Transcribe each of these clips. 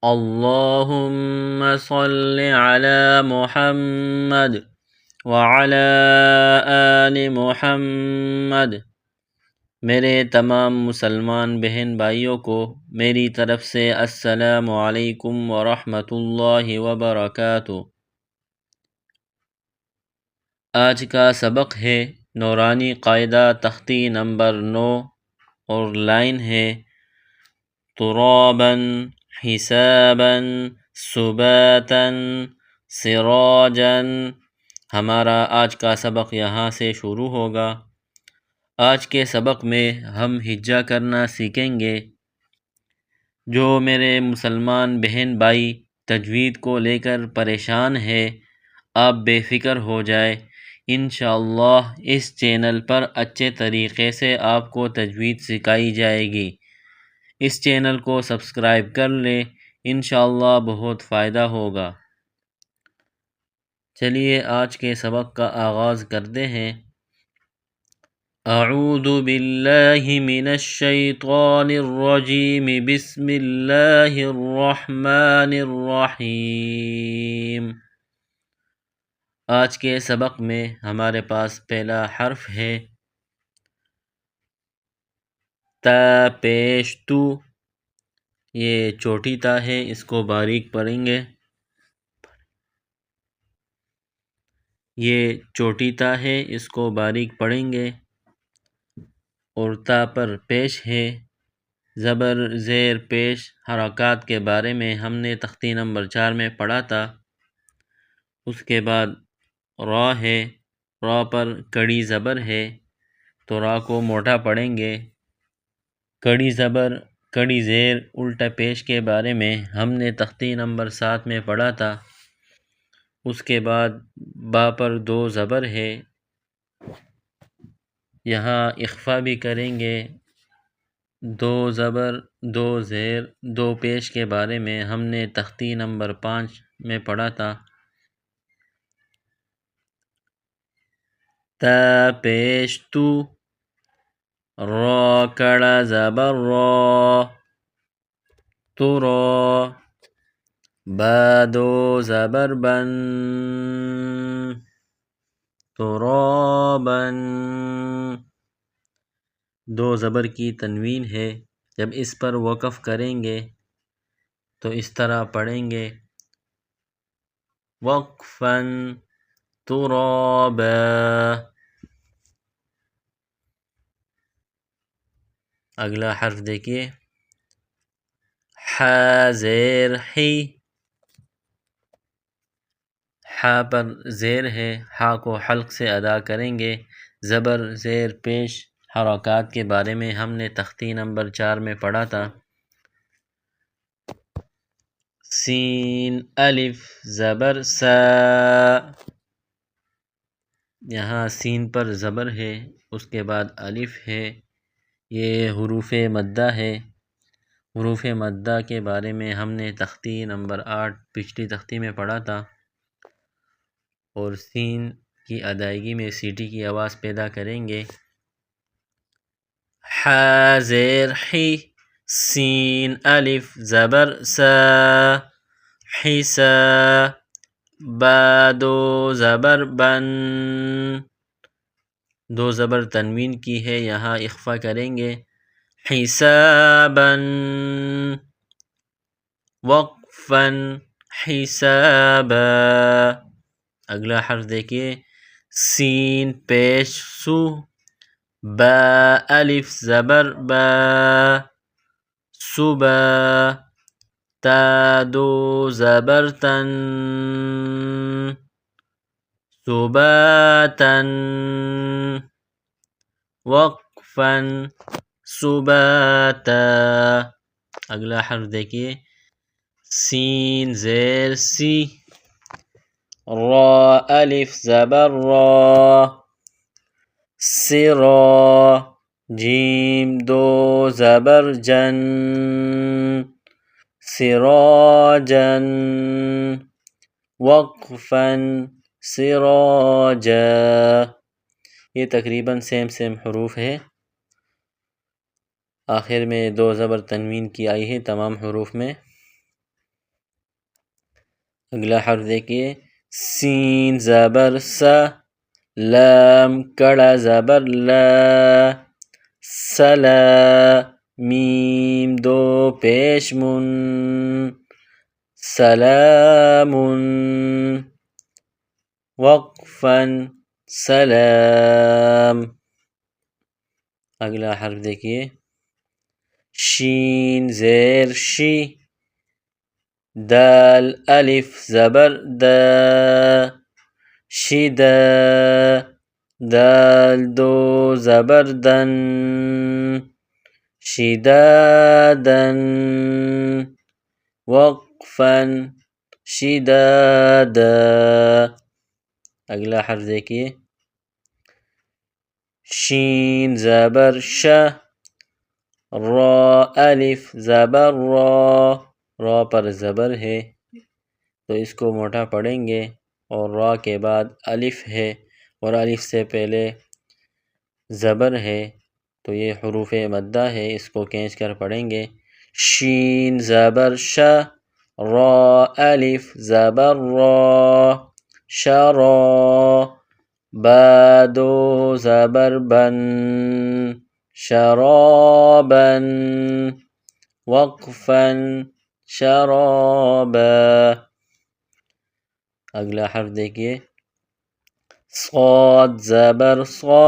اللهم صل على محمد وعلى آل محمد۔ میرے تمام مسلمان بہن بھائیوں کو میری طرف سے السلام علیکم ورحمۃ اللہ وبرکاتہ۔ آج کا سبق ہے نورانی قاعدہ تختی نمبر 9 اور لائن ہے ترابا حسابا سباتا سراجا۔ ہمارا آج کا سبق یہاں سے شروع ہوگا۔ آج کے سبق میں ہم ہجا کرنا سیکھیں گے۔ جو میرے مسلمان بہن بھائی تجوید کو لے کر پریشان ہے، آپ بے فکر ہو جائے، انشاءاللہ اس چینل پر اچھے طریقے سے آپ کو تجوید سکھائی جائے گی۔ اس چینل کو سبسکرائب کر لیں، انشاءاللہ بہت فائدہ ہوگا۔ چلیے آج کے سبق کا آغاز کرتے ہیں۔ اعوذ باللہ من الشیطان الرجیم، بسم اللہ الرحمن الرحیم۔ آج کے سبق میں ہمارے پاس پہلا حرف ہے تا پیش تو۔ یہ چھوٹی تا ہے، اس کو باریک پڑھیں گے۔ یہ چھوٹی تا ہے، اس کو باریک پڑھیں گے۔ اور تا پر پیش ہے، زبر زیر پیش حرکات کے بارے میں ہم نے تختی نمبر 4 میں پڑھا تھا۔ اس کے بعد را ہے، را پر کڑی زبر ہے تو را کو موٹا پڑھیں گے۔ کڑی زبر کڑی زیر الٹا پیش کے بارے میں ہم نے تختی نمبر 7 میں پڑھا تھا۔ اس کے بعد با پر 2 زبر ہے، یہاں اخفا بھی کریں گے۔ 2 زبر 2 زیر 2 پیش کے بارے میں ہم نے تختی نمبر 5 میں پڑھا تھا۔ تا پیش تو، را کڑا زبر را تو را، با 2 زبر بن ترابا۔ 2 زبر کی تنوین ہے، جب اس پر وقف کریں گے تو اس طرح پڑھیں گے وقفا ترابا۔ اگلا حرف دیکھیے حا زیر حی۔ حا پر زیر ہے، حا کو حلق سے ادا کریں گے۔ زبر زیر پیش حرکات کے بارے میں ہم نے تختی نمبر 4 میں پڑھا تھا۔ سین الف زبر سا، یہاں سین پر زبر ہے، اس کے بعد الف ہے، یہ حروف مدہ ہے۔ حروف مدہ کے بارے میں ہم نے تختی نمبر 8 پچھلی تختی میں پڑھا تھا۔ اور سین کی ادائیگی میں سیٹی کی آواز پیدا کریں گے۔ حا زیر حی، سین الف زبر سا، حسا، با 2 زبر بن، 2 زبر تنوین کی ہے، یہاں اخفا کریں گے۔ حسابا، وقفا حسابا۔ اگلا حرف دیکھیے سین پیش سو، با الف زبر با، صبا، تا 2 زبر تن، صباتا، وقفا صباتا۔ اگلا حرف دیکھیے سین زیر سی، را الف زبر را، سرا، جیم 2 زبر جن، سراجا، وقفا سراجا۔ یہ تقریباً سیم حروف ہے، آخر میں 2 زبر تنوین کی آئی ہے تمام حروف میں۔ اگلا حرف دیکھیے، سین زبر سا، لام کڑا زبر لا، سلا، میم دو پیش من، سلام، وقفا سلام۔ اگلا حرف دیکھیے، شین زیر شی، دال الف زبر دا، شدا، دال دو زبر دن، شدادن، وقفا شدادا۔ اگلا حرف دیکھیے، شین زبر شا، را الف زبر را، را پر زبر ہے تو اس کو موٹا پڑھیں گے، اور را کے بعد الف ہے اور الف سے پہلے زبر ہے تو یہ حروف مدہ ہے، اس کو کھینچ کر پڑھیں گے۔ شین زبر شا، را الف زبر را، شرا، با دو زبر بن، شرابا، وقفا شرابا۔ اگلا حرف دیکھیے، صاد زبر صا،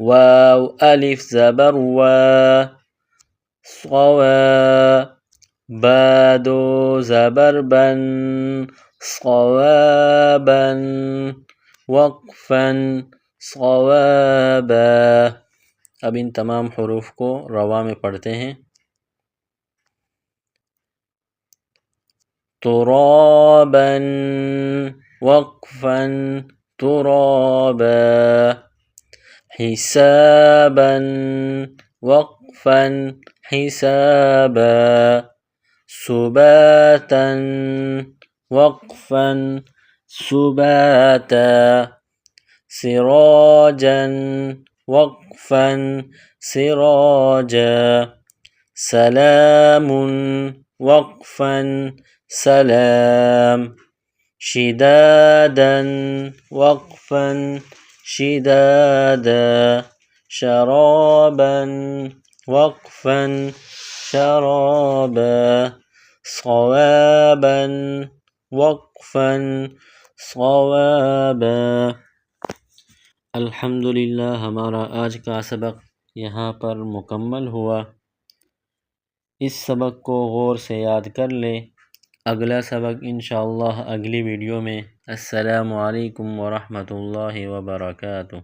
واو الف زبر وا، صوا، با دو زبر بن، صوابا، وقفا صوابا۔ اب ان تمام حروف کو روا میں پڑھتے ہیں۔ ترابا، وقفا ترابا، حسابا، وقفا حسابا، سباتا، وقفا سباتا، سراجا، وقفا سراجا، سلام، وقفا سلام، شدادا، وقفا شدادا، شرابا، وقفا شرابا، صوابا، وقفا صوابا۔ الحمدللہ ہمارا آج کا سبق یہاں پر مکمل ہوا۔ اس سبق کو غور سے یاد کر لیں۔ اگلا سبق انشاءاللہ اگلی ویڈیو میں۔ السلام علیکم ورحمۃ اللہ وبرکاتہ۔